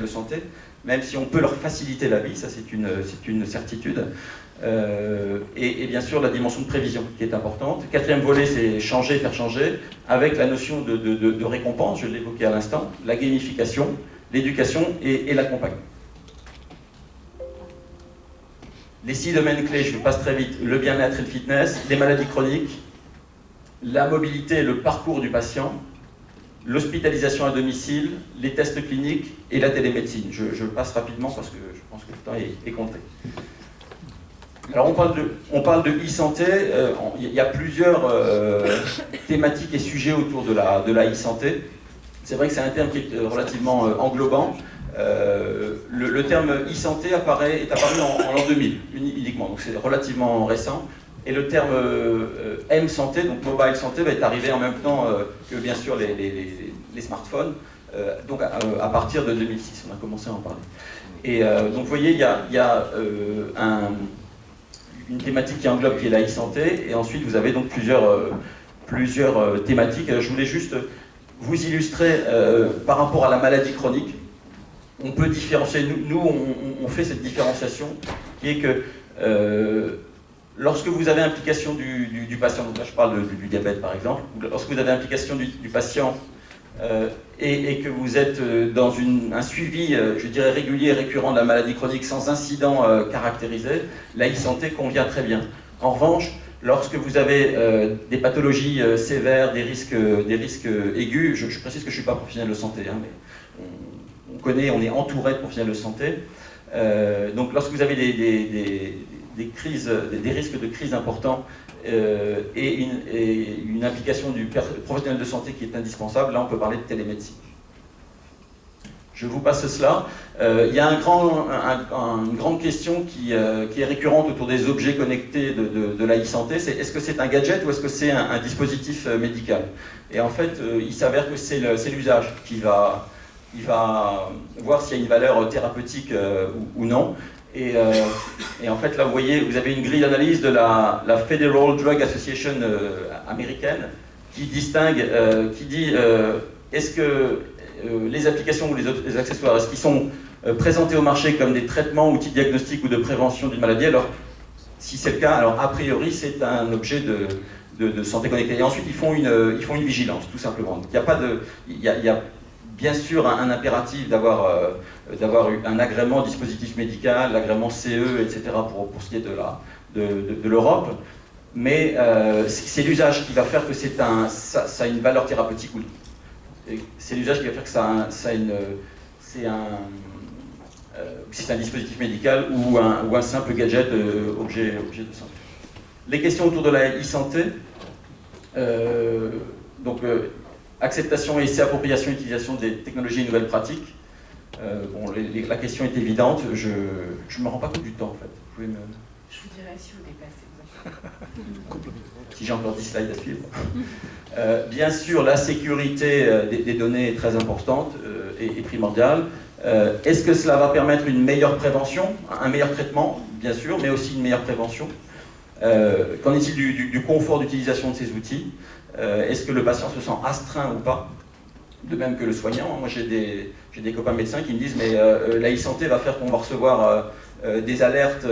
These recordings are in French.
de santé, même si on peut leur faciliter la vie, ça c'est une certitude. Et bien sûr la dimension de prévision qui est importante. Quatrième volet, c'est changer, faire changer, avec la notion de récompense, je l'évoquais à l'instant, la gamification, l'éducation et l'accompagnement. Les 6 domaines clés, je passe très vite, le bien-être et le fitness, les maladies chroniques, la mobilité et le parcours du patient, l'hospitalisation à domicile, les tests cliniques et la télémédecine. Je passe rapidement parce que je pense que le temps est compté. Alors on parle de e-santé, il y a plusieurs thématiques et sujets autour de la e-santé. C'est vrai que c'est un terme qui est relativement englobant. Le terme e-santé est apparu en l'an 2000 uniquement, donc c'est relativement récent. Et le terme M-santé, donc mobile santé, va être arrivé en même temps que bien sûr les smartphones, donc à partir de 2006, on a commencé à en parler. Et donc vous voyez, il y a une thématique qui englobe qui est la e-santé, et ensuite vous avez donc plusieurs thématiques. Je voulais juste vous illustrer par rapport à la maladie chronique. On peut différencier, nous on fait cette différenciation qui est que lorsque vous avez implication du patient, donc là je parle du diabète par exemple, lorsque vous avez implication du patient et que vous êtes dans un suivi, je dirais régulier et récurrent de la maladie chronique sans incident caractérisé, la e-santé convient très bien. En revanche, lorsque vous avez des pathologies sévères, des risques aigus, je précise que je ne suis pas professionnel de santé, hein, mais on connaît, on est entouré de professionnels de santé, donc lorsque vous avez des risques de crise importants et une implication du professionnel de santé qui est indispensable, là on peut parler de télémédecine. Je vous passe cela. Il y a une grande question qui est récurrente autour des objets connectés de la e-santé, c'est est-ce que c'est un gadget ou est-ce que c'est un dispositif médical? Et en fait, il s'avère que c'est l'usage qui va voir s'il y a une valeur thérapeutique ou non. Et en fait, là, vous voyez, vous avez une grille d'analyse de la Federal Drug Association américaine qui distingue, qui dit est-ce que les applications ou les accessoires, est-ce qu'ils sont présentés au marché comme des traitements, outils diagnostiques ou de prévention d'une maladie? Alors, si c'est le cas, alors a priori, c'est un objet de santé connectée. Et ensuite, ils font une vigilance, tout simplement. Il y a bien sûr un impératif d'avoir un agrément dispositif médical, l'agrément CE, etc. pour ce qui est de l'Europe, mais c'est l'usage qui va faire que ça a une valeur thérapeutique ou non. C'est l'usage qui va faire que si c'est un dispositif médical ou un simple gadget objet de santé. Les questions autour de la e-santé, acceptation, essai, appropriation, utilisation des technologies et nouvelles pratiques. La question est évidente, je ne me rends pas compte du temps en fait. Je vous dirai si vous déplacez. Si j'ai encore 10 slides à suivre. Bien sûr, la sécurité des données est très importante et primordiale. Est-ce que cela va permettre une meilleure prévention, un meilleur traitement, bien sûr, mais aussi une meilleure prévention? Qu'en est-il du confort d'utilisation de ces outils? Est-ce que le patient se sent astreint ou pas? De même que le soignant. Moi j'ai des copains médecins qui me disent mais la e-santé va faire qu'on va recevoir des alertes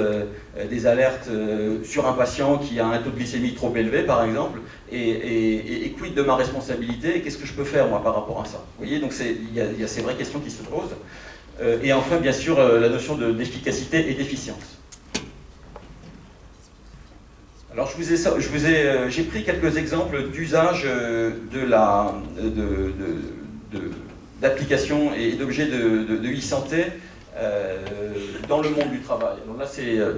sur un patient qui a un taux de glycémie trop élevé par exemple, et quid de ma responsabilité, et qu'est-ce que je peux faire moi par rapport à ça? Vous voyez, donc il y a ces vraies questions qui se posent. Et enfin bien sûr la notion d'efficacité et d'efficience. Alors j'ai pris quelques exemples d'usage d'applications et d'objets de e-santé dans le monde du travail. Donc là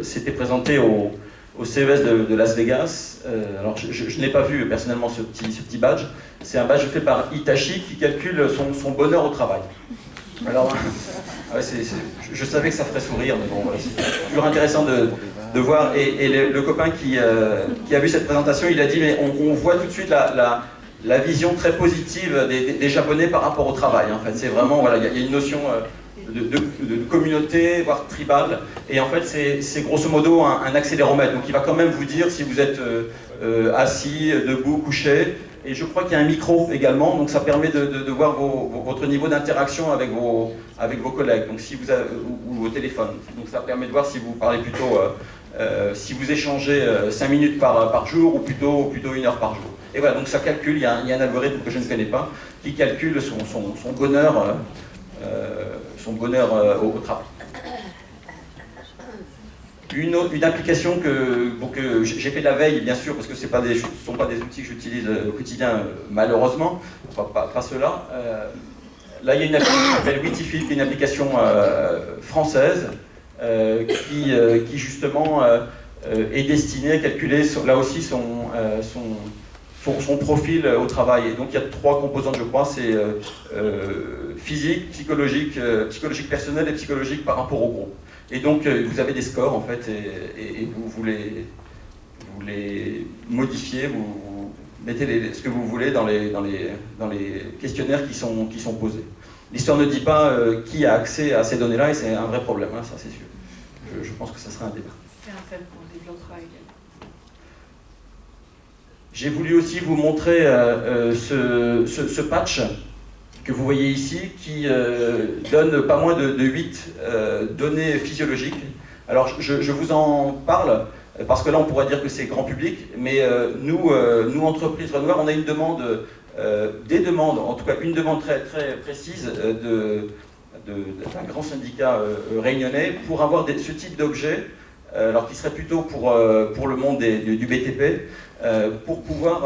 c'était présenté au CES de Las Vegas. Alors je n'ai pas vu personnellement ce petit badge. C'est un badge fait par Hitachi qui calcule son bonheur au travail. Alors, je savais que ça ferait sourire, mais bon, voilà, c'est toujours intéressant de voir. Et le copain qui a vu cette présentation, il a dit, mais on voit tout de suite la vision très positive des Japonais par rapport au travail. En fait, c'est vraiment, voilà, il y a une notion de communauté, voire tribale. Et en fait, c'est grosso modo un accéléromètre. Donc, il va quand même vous dire si vous êtes assis, debout, couché. Et je crois qu'il y a un micro également, donc ça permet de voir votre niveau d'interaction avec vos collègues, donc si vous avez, ou vos téléphones. Donc ça permet de voir si vous parlez plutôt, si vous échangez 5 minutes par jour ou plutôt 1 heure par jour. Et voilà, donc ça calcule, il y a un algorithme que je ne connais pas, qui calcule son bonheur, au travail. Une application que j'ai fait la veille, bien sûr, parce que ce ne sont pas des outils que j'utilise au quotidien, malheureusement, pas ceux-là. Là, il y a une application qui s'appelle Witifil, qui est une application française, qui justement est destinée à calculer, là aussi, son profil au travail. Et donc il y a 3 composantes, je crois, c'est physique, psychologique personnel et psychologique par rapport au groupe. Et donc vous avez des scores en fait, et vous les modifiez, vous mettez ce que vous voulez dans les questionnaires qui sont posés. L'histoire ne dit pas qui a accès à ces données-là, et c'est un vrai problème, hein, ça c'est sûr. Je pense que ça sera un débat. C'est un thème qu'on développera également. J'ai voulu aussi vous montrer ce patch que vous voyez ici, qui donne pas moins de 8 données physiologiques. Alors je vous en parle, parce que là on pourrait dire que c'est grand public, mais nous, entreprise Renoir, on a une demande, des demandes, en tout cas une demande très, très précise d'un grand syndicat réunionnais pour avoir ce type d'objet, alors qui serait plutôt pour le monde du BTP, pour pouvoir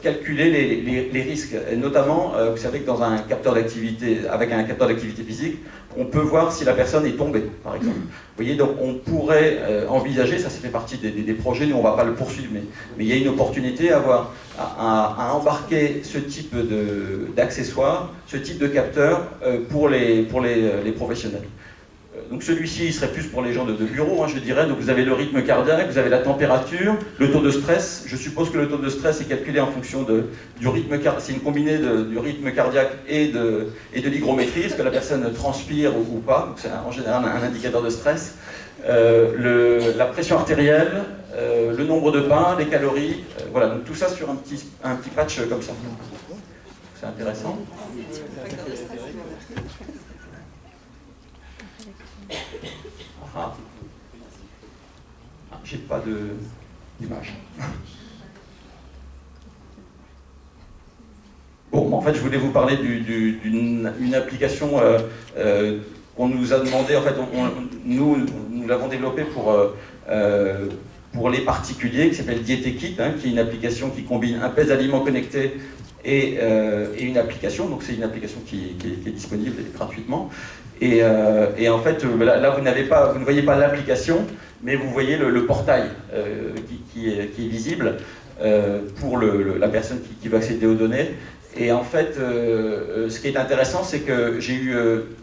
calculer les risques. Et notamment, vous savez que dans un capteur d'activité, avec un capteur d'activité physique, on peut voir si la personne est tombée, par exemple. Vous voyez, donc on pourrait envisager, ça fait partie des projets, nous on ne va pas le poursuivre, mais il y a une opportunité à embarquer ce type d'accessoires, ce type de capteur pour les professionnels. Donc celui-ci, il serait plus pour les gens de bureau, hein, je dirais. Donc vous avez le rythme cardiaque, vous avez la température, le taux de stress. Je suppose que le taux de stress est calculé en fonction du rythme cardiaque. C'est une combinée du rythme cardiaque et de l'hygrométrie, est-ce que la personne transpire ou pas. Donc c'est en général un indicateur de stress. La pression artérielle, le nombre de pas, les calories. Voilà, donc tout ça sur un petit patch comme ça. C'est intéressant. J'ai pas d'image. Bon, en fait, je voulais vous parler d'une application qu'on nous a demandé. En fait, nous l'avons développée pour les particuliers, qui s'appelle Diétékit, hein, qui est une application qui combine un pèse aliments connecté et une application. Donc, c'est une application qui est disponible gratuitement. Et en fait, là vous ne voyez pas l'application, mais vous voyez le portail qui est visible pour la personne qui veut accéder aux données. Et en fait, ce qui est intéressant, c'est que j'ai eu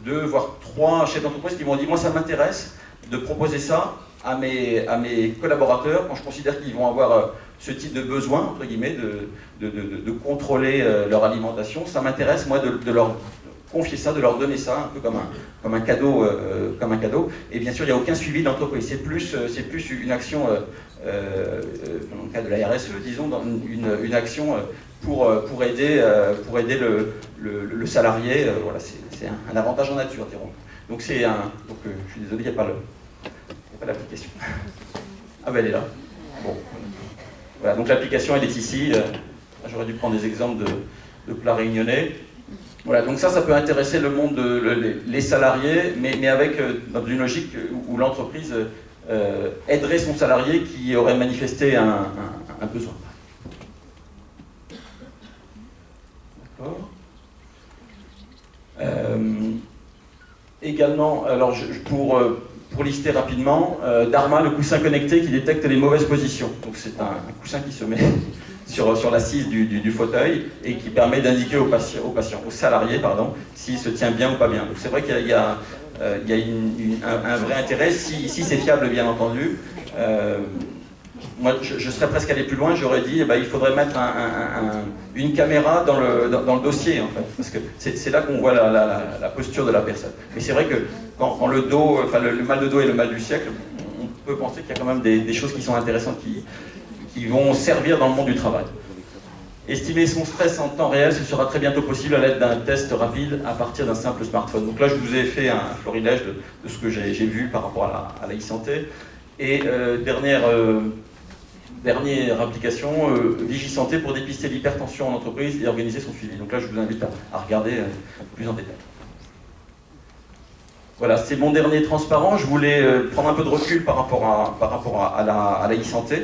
2 voire 3 chefs d'entreprise qui m'ont dit « Moi, ça m'intéresse de proposer ça à mes collaborateurs quand je considère qu'ils vont avoir ce type de besoin, entre guillemets, de contrôler leur alimentation. Ça m'intéresse, moi, de leur confier ça, de leur donner ça, un peu comme un cadeau. Et bien sûr, il n'y a aucun suivi d'entreprise. C'est plus une action, dans le cas de la RSE, disons, une action pour aider le salarié. Voilà, c'est un avantage en nature, dirons. Donc je suis désolé, il n'y a pas l'application. Ah ben elle est là. Bon. Voilà, donc l'application elle est ici. J'aurais dû prendre des exemples de plats réunionnais. Voilà, donc ça peut intéresser le monde, les salariés, mais avec dans une logique où l'entreprise aiderait son salarié qui aurait manifesté un besoin. D'accord. Également, alors pour lister rapidement, Dharma, le coussin connecté qui détecte les mauvaises positions. Donc c'est un coussin qui se met sur l'assise du fauteuil et qui permet d'indiquer au salarié, s'il se tient bien ou pas bien. Donc c'est vrai qu'il y a un vrai intérêt, si c'est fiable bien entendu. Moi je serais presque allé plus loin, j'aurais dit il faudrait mettre une caméra dans le dossier en fait, parce que c'est là qu'on voit la posture de la personne. Mais c'est vrai que quand le dos, le mal de dos est le mal du siècle, on peut penser qu'il y a quand même des choses qui sont intéressantes qui vont servir dans le monde du travail. Estimer son stress en temps réel, ce sera très bientôt possible à l'aide d'un test rapide à partir d'un simple smartphone. Donc là, je vous ai fait un florilège de ce que j'ai vu par rapport à la e-santé. Et dernière application, Vigisanté pour dépister l'hypertension en entreprise et organiser son suivi. Donc là, je vous invite à regarder plus en détail. Voilà, c'est mon dernier transparent. Je voulais prendre un peu de recul par rapport à la e-santé.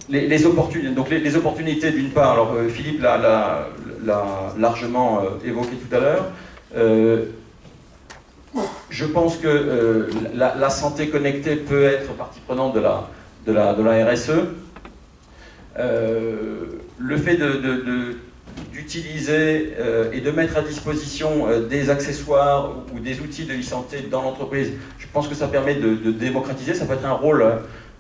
Les opportunités, donc les opportunités d'une part, alors Philippe l'a largement évoqué tout à l'heure. Je pense que la santé connectée peut être partie prenante de la RSE. Le fait d'utiliser et de mettre à disposition des accessoires ou des outils de e-santé dans l'entreprise, je pense que ça permet de démocratiser. Ça peut être un rôle.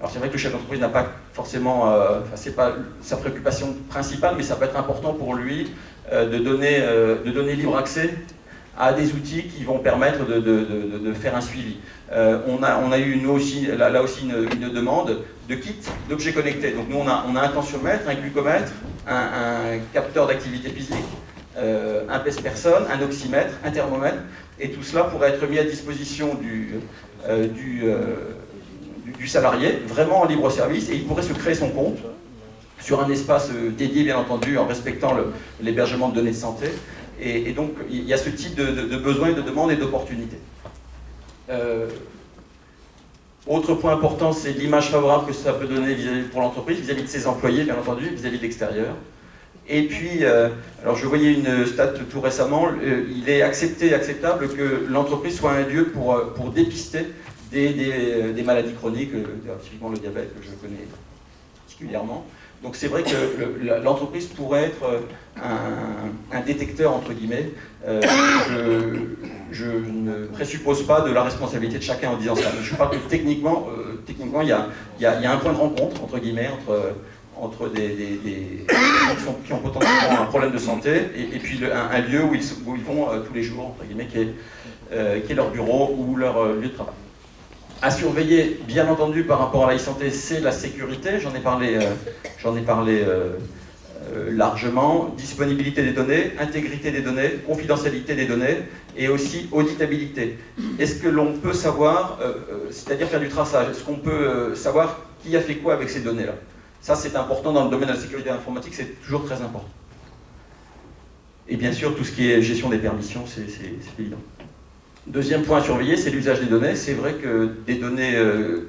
Alors c'est vrai que le chef d'entreprise n'a pas forcément, c'est pas sa préoccupation principale, mais ça peut être important pour lui de donner libre accès à des outils qui vont permettre de faire un suivi. On a eu nous aussi, là aussi une demande de kit d'objets connectés. Donc nous on a un tensiomètre, un glucomètre, un capteur d'activité physique, un pèse-personne, un oxymètre, un thermomètre, et tout cela pourrait être mis à disposition du salarié, vraiment en libre service, et il pourrait se créer son compte sur un espace dédié, bien entendu, en respectant l'hébergement de données de santé. Et donc, il y a ce type de besoins, de demandes et d'opportunités. Autre point important, c'est l'image favorable que ça peut donner pour l'entreprise, vis-à-vis de ses employés, bien entendu, vis-à-vis de l'extérieur. Et puis, alors je voyais une stat tout récemment, il est acceptable que l'entreprise soit un lieu pour dépister des maladies chroniques, typiquement le diabète que je connais particulièrement. Donc c'est vrai que l'entreprise pourrait être un détecteur, entre guillemets. Je ne présuppose pas de la responsabilité de chacun en disant ça. Mais je crois que techniquement il y a un point de rencontre, entre guillemets, entre des qui ont potentiellement un problème de santé et puis un lieu où ils vont tous les jours, entre guillemets, qui est leur bureau ou leur lieu de travail. À surveiller, bien entendu, par rapport à la e-santé, c'est la sécurité. J'en ai parlé largement. Disponibilité des données, intégrité des données, confidentialité des données et aussi auditabilité. Est-ce que l'on peut savoir, c'est-à-dire faire du traçage, est-ce qu'on peut savoir qui a fait quoi avec ces données-là? Ça, c'est important dans le domaine de la sécurité informatique, c'est toujours très important. Et bien sûr, tout ce qui est gestion des permissions, c'est évident. Deuxième point à surveiller, c'est l'usage des données. C'est vrai que des données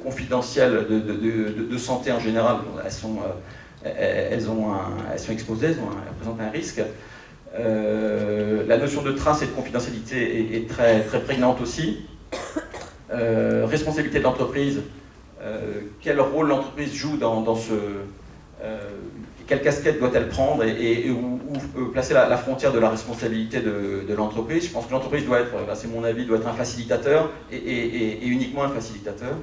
confidentielles de santé en général, elles sont exposées, elles présentent un risque. La notion de trace et de confidentialité est très, très prégnante aussi. Responsabilité de l'entreprise, quel rôle l'entreprise joue dans ce... quelle casquette doit-elle prendre et où placer la frontière de la responsabilité de l'entreprise. Je pense que l'entreprise doit être, c'est mon avis, doit être un facilitateur et uniquement un facilitateur.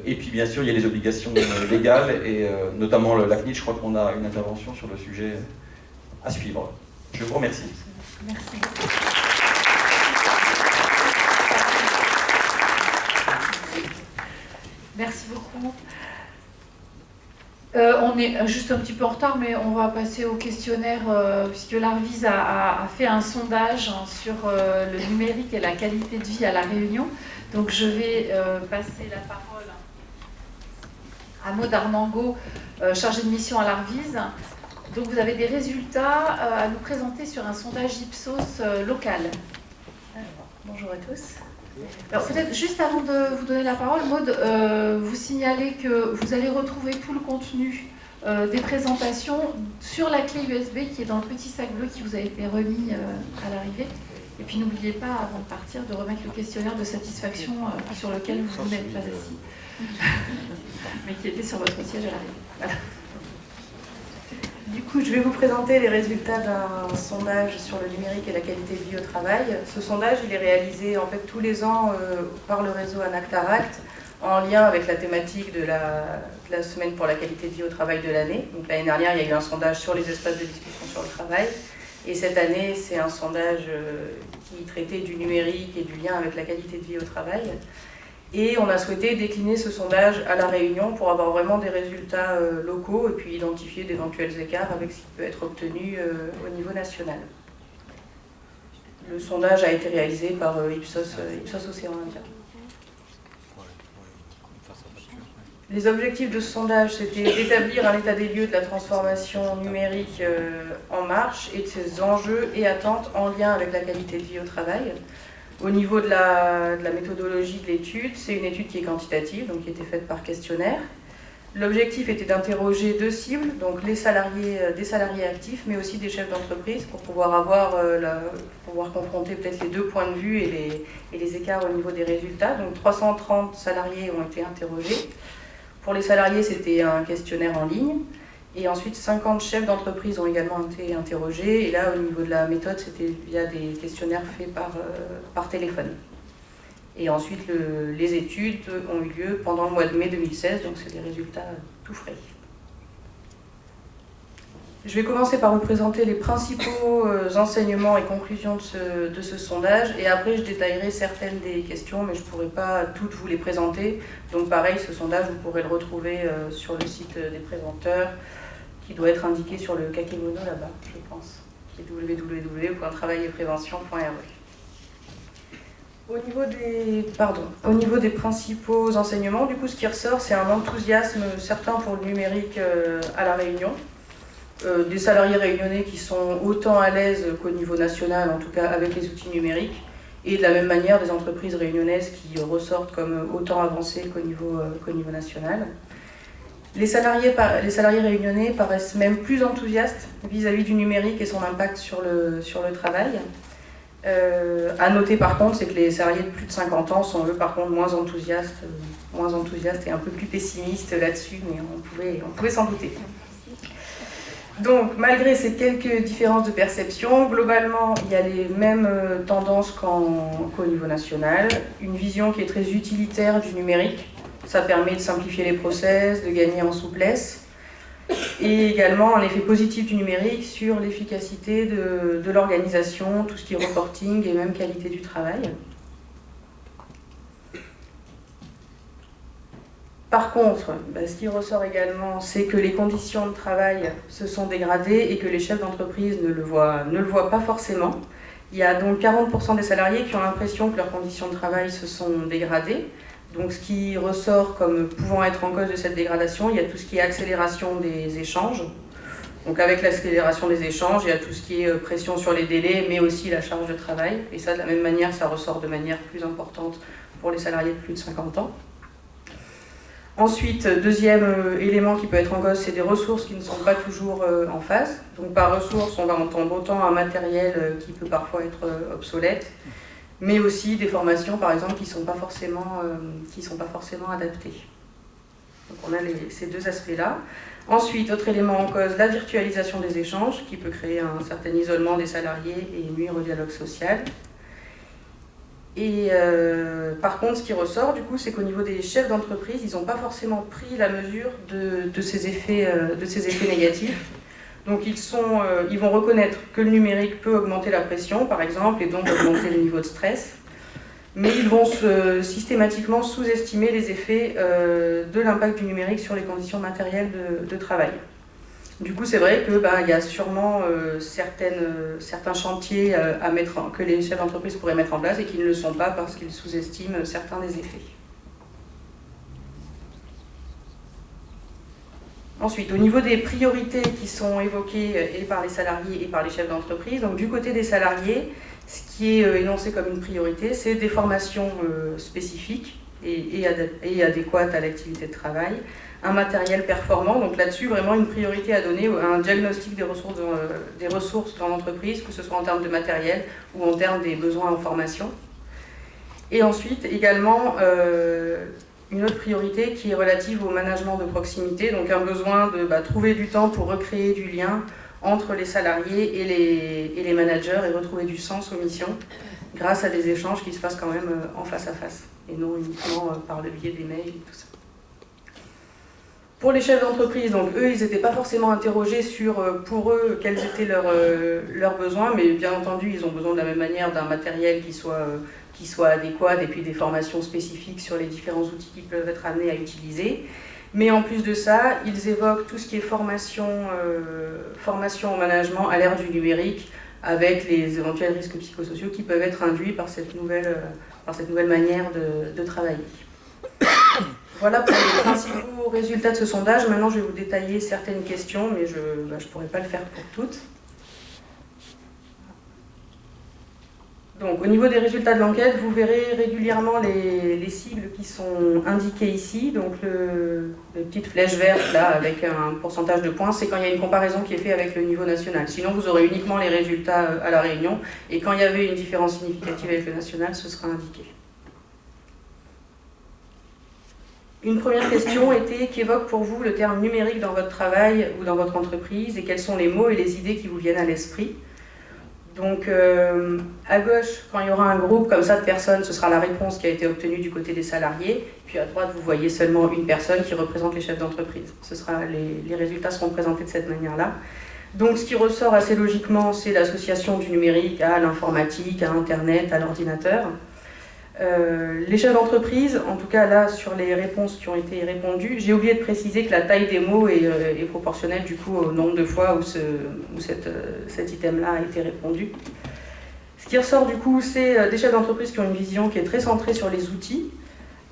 Et puis bien sûr, il y a les obligations légales et notamment la CNIL, je crois qu'on a une intervention sur le sujet à suivre. Je vous remercie. Merci. Merci beaucoup. On est juste un petit peu en retard, mais on va passer au questionnaire, puisque l'Arviz a fait un sondage sur le numérique et la qualité de vie à La Réunion. Donc je vais passer la parole à Maud Armango, chargée de mission à l'Arviz. Donc vous avez des résultats à nous présenter sur un sondage Ipsos local. Alors, bonjour à tous. Alors peut-être juste avant de vous donner la parole, Maud, vous signalez que vous allez retrouver tout le contenu des présentations sur la clé USB qui est dans le petit sac bleu qui vous a été remis à l'arrivée. Et puis n'oubliez pas, avant de partir, de remettre le questionnaire de satisfaction sur lequel vous n'êtes pas assis, mais qui était sur votre siège à l'arrivée. Voilà. Du coup, je vais vous présenter les résultats d'un sondage sur le numérique et la qualité de vie au travail. Ce sondage, il est réalisé en fait tous les ans par le réseau Anactaract en lien avec la thématique de la semaine pour la qualité de vie au travail de l'année. Donc l'année dernière, il y a eu un sondage sur les espaces de discussion sur le travail. Et cette année, c'est un sondage qui traitait du numérique et du lien avec la qualité de vie au travail. Et on a souhaité décliner ce sondage à La Réunion pour avoir vraiment des résultats locaux et puis identifier d'éventuels écarts avec ce qui peut être obtenu au niveau national. Le sondage a été réalisé par Ipsos Océan Indien. Les objectifs de ce sondage, c'était d'établir un état des lieux de la transformation numérique en marche et de ses enjeux et attentes en lien avec la qualité de vie au travail. Au niveau de la méthodologie de l'étude, c'est une étude qui est quantitative, donc qui a été faite par questionnaire. L'objectif était d'interroger deux cibles, donc des salariés actifs, mais aussi des chefs d'entreprise, pour pouvoir confronter peut-être les deux points de vue et les écarts au niveau des résultats. Donc 330 salariés ont été interrogés. Pour les salariés, c'était un questionnaire en ligne. Et ensuite, 50 chefs d'entreprise ont également été interrogés. Et là, au niveau de la méthode, c'était via des questionnaires faits par téléphone. Et ensuite, les études ont eu lieu pendant le mois de mai 2016, donc c'est des résultats tout frais. Je vais commencer par vous présenter les principaux enseignements et conclusions de ce sondage, et après je détaillerai certaines des questions, mais je ne pourrai pas toutes vous les présenter. Donc pareil, ce sondage, vous pourrez le retrouver sur le site des préventeurs, qui doit être indiqué sur le kakémono là-bas, je pense, qui est www.travailetprévention.re. Au niveau des principaux enseignements, du coup, ce qui ressort, c'est un enthousiasme certain pour le numérique à La Réunion. Des salariés réunionnais qui sont autant à l'aise qu'au niveau national, en tout cas avec les outils numériques, et de la même manière des entreprises réunionnaises qui ressortent comme autant avancées qu'au niveau national. Les salariés réunionnais paraissent même plus enthousiastes vis-à-vis du numérique et son impact sur le travail. À noter par contre, c'est que les salariés de plus de 50 ans sont eux par contre moins enthousiastes et un peu plus pessimistes là-dessus, mais on pouvait s'en douter. Donc, malgré ces quelques différences de perception, globalement, il y a les mêmes tendances qu'au niveau national. Une vision qui est très utilitaire du numérique. Ça permet de simplifier les process, de gagner en souplesse. Et également un effet positif du numérique sur l'efficacité de l'organisation, tout ce qui est reporting et même qualité du travail. Par contre, ce qui ressort également, c'est que les conditions de travail se sont dégradées et que les chefs d'entreprise ne le voient pas forcément. Il y a donc 40% des salariés qui ont l'impression que leurs conditions de travail se sont dégradées. Donc ce qui ressort comme pouvant être en cause de cette dégradation, il y a tout ce qui est accélération des échanges. Donc avec l'accélération des échanges, il y a tout ce qui est pression sur les délais, mais aussi la charge de travail. Et ça, de la même manière, ça ressort de manière plus importante pour les salariés de plus de 50 ans. Ensuite, deuxième élément qui peut être en cause, c'est des ressources qui ne sont pas toujours en phase. Donc par ressources, on va entendre autant un matériel qui peut parfois être obsolète, mais aussi des formations, par exemple, qui ne sont pas forcément adaptées. Donc on a ces deux aspects-là. Ensuite, autre élément en cause, la virtualisation des échanges, qui peut créer un certain isolement des salariés et nuire au dialogue social. Et par contre, ce qui ressort, du coup, c'est qu'au niveau des chefs d'entreprise, ils n'ont pas forcément pris la mesure de ces effets négatifs. Donc ils vont reconnaître que le numérique peut augmenter la pression, par exemple, et donc augmenter le niveau de stress, mais ils vont systématiquement sous-estimer les effets de l'impact du numérique sur les conditions matérielles de travail. Du coup, c'est vrai qu'il y a sûrement certains chantiers que les chefs d'entreprise pourraient mettre en place et qui ne le sont pas parce qu'ils sous-estiment certains des effets. Ensuite, au niveau des priorités qui sont évoquées et par les salariés et par les chefs d'entreprise, donc du côté des salariés, ce qui est énoncé comme une priorité, c'est des formations spécifiques et adéquates à l'activité de travail, un matériel performant, donc là-dessus vraiment une priorité à donner à un diagnostic des ressources dans l'entreprise, que ce soit en termes de matériel ou en termes des besoins en formation. Et ensuite également une autre priorité qui est relative au management de proximité, donc un besoin de trouver du temps pour recréer du lien entre les salariés et les managers et retrouver du sens aux missions grâce à des échanges qui se passent quand même en face à face et non uniquement par le biais des mails et tout ça. Pour les chefs d'entreprise, donc eux, ils n'étaient pas forcément interrogés sur, pour eux, quels étaient leurs besoins, mais bien entendu, ils ont besoin de la même manière d'un matériel qui soit adéquat et puis des formations spécifiques sur les différents outils qu'ils peuvent être amenés à utiliser. Mais en plus de ça, ils évoquent tout ce qui est formation en management à l'ère du numérique, avec les éventuels risques psychosociaux qui peuvent être induits par cette nouvelle manière de travailler. Voilà pour les principaux résultats de ce sondage. Maintenant, je vais vous détailler certaines questions, mais je ne pourrai pas le faire pour toutes. Donc, au niveau des résultats de l'enquête, vous verrez régulièrement les sigles qui sont indiqués ici. Donc, les petites flèches vertes, là, avec un pourcentage de points, c'est quand il y a une comparaison qui est faite avec le niveau national. Sinon, vous aurez uniquement les résultats à La Réunion. Et quand il y avait une différence significative avec le national, ce sera indiqué. Une première question était: qu'évoque pour vous le terme numérique dans votre travail ou dans votre entreprise, et quels sont les mots et les idées qui vous viennent à l'esprit? Donc, à gauche, quand il y aura un groupe comme ça de personnes, ce sera la réponse qui a été obtenue du côté des salariés. Puis à droite, vous voyez seulement une personne qui représente les chefs d'entreprise. Les résultats seront présentés de cette manière-là. Donc, ce qui ressort assez logiquement, c'est l'association du numérique à l'informatique, à Internet, à l'ordinateur. Les chefs d'entreprise, en tout cas là sur les réponses qui ont été répondues, j'ai oublié de préciser que la taille des mots est proportionnelle du coup au nombre de fois où cet item-là a été répondu. Ce qui ressort du coup, c'est des chefs d'entreprise qui ont une vision qui est très centrée sur les outils,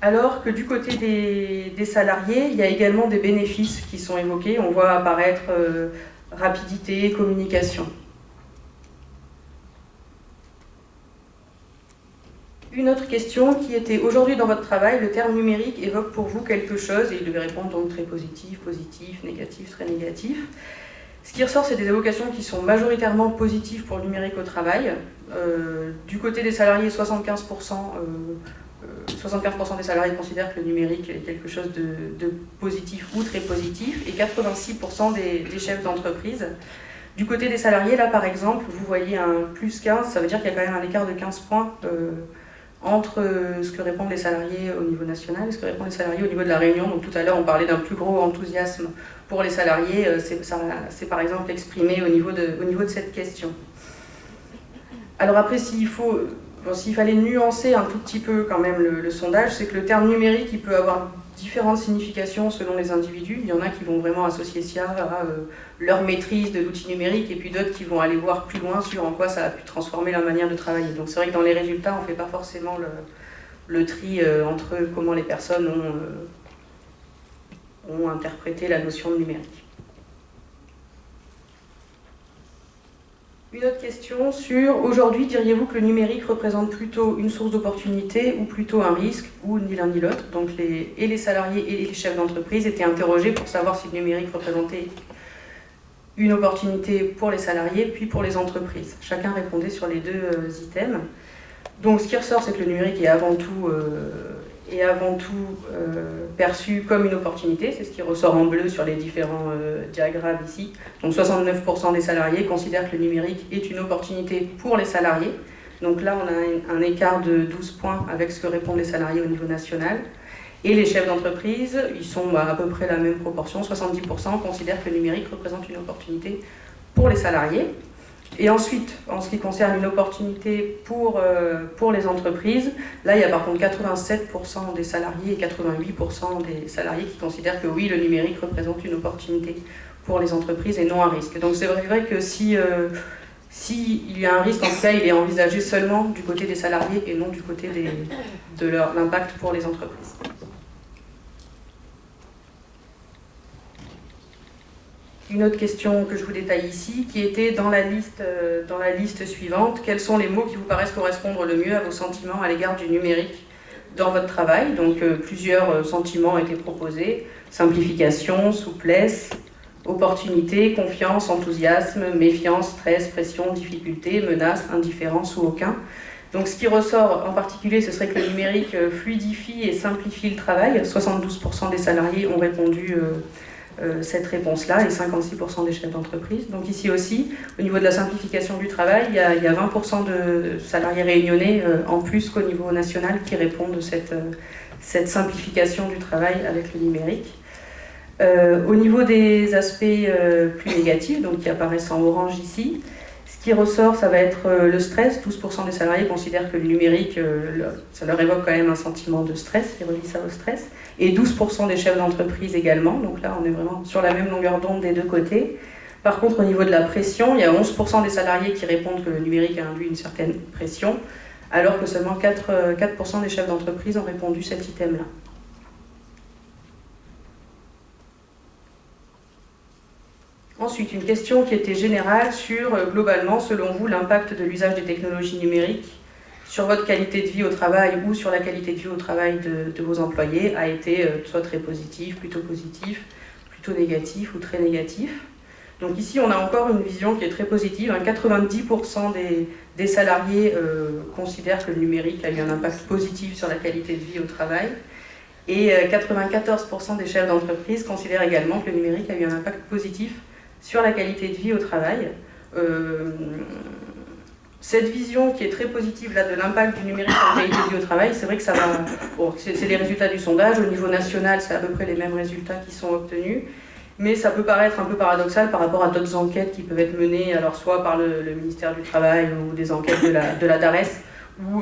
alors que du côté des salariés, il y a également des bénéfices qui sont évoqués. On voit apparaître rapidité, communication. Une autre question qui était: aujourd'hui dans votre travail, le terme numérique évoque pour vous quelque chose, et il devait répondre donc très positif, positif, négatif, très négatif. Ce qui ressort, c'est des évocations qui sont majoritairement positives pour le numérique au travail. Du côté des salariés, 75% des salariés considèrent que le numérique est quelque chose de positif ou très positif, et 86% des chefs d'entreprise. Du côté des salariés, là par exemple, vous voyez un plus 15, ça veut dire qu'il y a quand même un écart de 15 points entre ce que répondent les salariés au niveau national et ce que répondent les salariés au niveau de la Réunion. Donc tout à l'heure, on parlait d'un plus gros enthousiasme pour les salariés. C'est par exemple exprimé au niveau de cette question. Alors après, s'il fallait nuancer un tout petit peu quand même le sondage, c'est que le terme numérique, il peut avoir différentes significations selon les individus. Il y en a qui vont vraiment associer ça à leur maîtrise de l'outil numérique, et puis d'autres qui vont aller voir plus loin sur en quoi ça a pu transformer leur manière de travailler. Donc c'est vrai que dans les résultats, on ne fait pas forcément le tri entre comment les personnes ont interprété la notion de numérique. Une autre question sur: aujourd'hui, diriez-vous que le numérique représente plutôt une source d'opportunité ou plutôt un risque, ou ni l'un ni l'autre? Donc les salariés et les chefs d'entreprise étaient interrogés pour savoir si le numérique représentait une opportunité pour les salariés puis pour les entreprises. Chacun répondait sur les deux items. Donc ce qui ressort, c'est que le numérique est avant tout perçu comme une opportunité. C'est ce qui ressort en bleu sur les différents diagrammes ici. Donc 69% des salariés considèrent que le numérique est une opportunité pour les salariés. Donc là, on a un écart de 12 points avec ce que répondent les salariés au niveau national. Et les chefs d'entreprise, ils sont à peu près la même proportion. 70% considèrent que le numérique représente une opportunité pour les salariés. Et ensuite, en ce qui concerne une opportunité pour les entreprises, là il y a par contre 87% des salariés et 88% des salariés qui considèrent que oui, le numérique représente une opportunité pour les entreprises et non un risque. Donc c'est vrai que si il y a un risque, en tout cas il est envisagé seulement du côté des salariés et non du côté de l'impact pour les entreprises. Une autre question que je vous détaille ici, qui était dans la liste suivante: quels sont les mots qui vous paraissent correspondre le mieux à vos sentiments à l'égard du numérique dans votre travail? Donc plusieurs sentiments ont été proposés: simplification, souplesse, opportunité, confiance, enthousiasme, méfiance, stress, pression, difficulté, menace, indifférence ou aucun. Donc ce qui ressort en particulier, ce serait que le numérique fluidifie et simplifie le travail. 72% des salariés ont répondu cette réponse-là, et 56% des chefs d'entreprise. Donc ici aussi, au niveau de la simplification du travail, il y a 20% de salariés réunionnais en plus qu'au niveau national qui répondent de cette simplification du travail avec le numérique. Au niveau des aspects plus négatifs, donc qui apparaissent en orange ici, ce qui ressort, ça va être le stress. 12% des salariés considèrent que le numérique, ça leur évoque quand même un sentiment de stress, ils relient ça au stress. Et 12% des chefs d'entreprise également, donc là on est vraiment sur la même longueur d'onde des deux côtés. Par contre, au niveau de la pression, il y a 11% des salariés qui répondent que le numérique a induit une certaine pression, alors que seulement 4% des chefs d'entreprise ont répondu cet item-là. Ensuite, une question qui était générale sur, globalement, selon vous, l'impact de l'usage des technologies numériques sur votre qualité de vie au travail ou sur la qualité de vie au travail de vos employés a été soit très positif, plutôt négatif ou très négatif. Donc ici, on a encore une vision qui est très positive. 90% des salariés considèrent que le numérique a eu un impact positif sur la qualité de vie au travail. Et 94% des chefs d'entreprise considèrent également que le numérique a eu un impact positif sur la qualité de vie au travail. Cette vision qui est très positive là, de l'impact du numérique sur la qualité de vie au travail, c'est vrai que ça va... Bon, c'est les résultats du sondage. Au niveau national, c'est à peu près les mêmes résultats qui sont obtenus. Mais ça peut paraître un peu paradoxal par rapport à d'autres enquêtes qui peuvent être menées, alors soit par le ministère du Travail ou des enquêtes de la DARES, où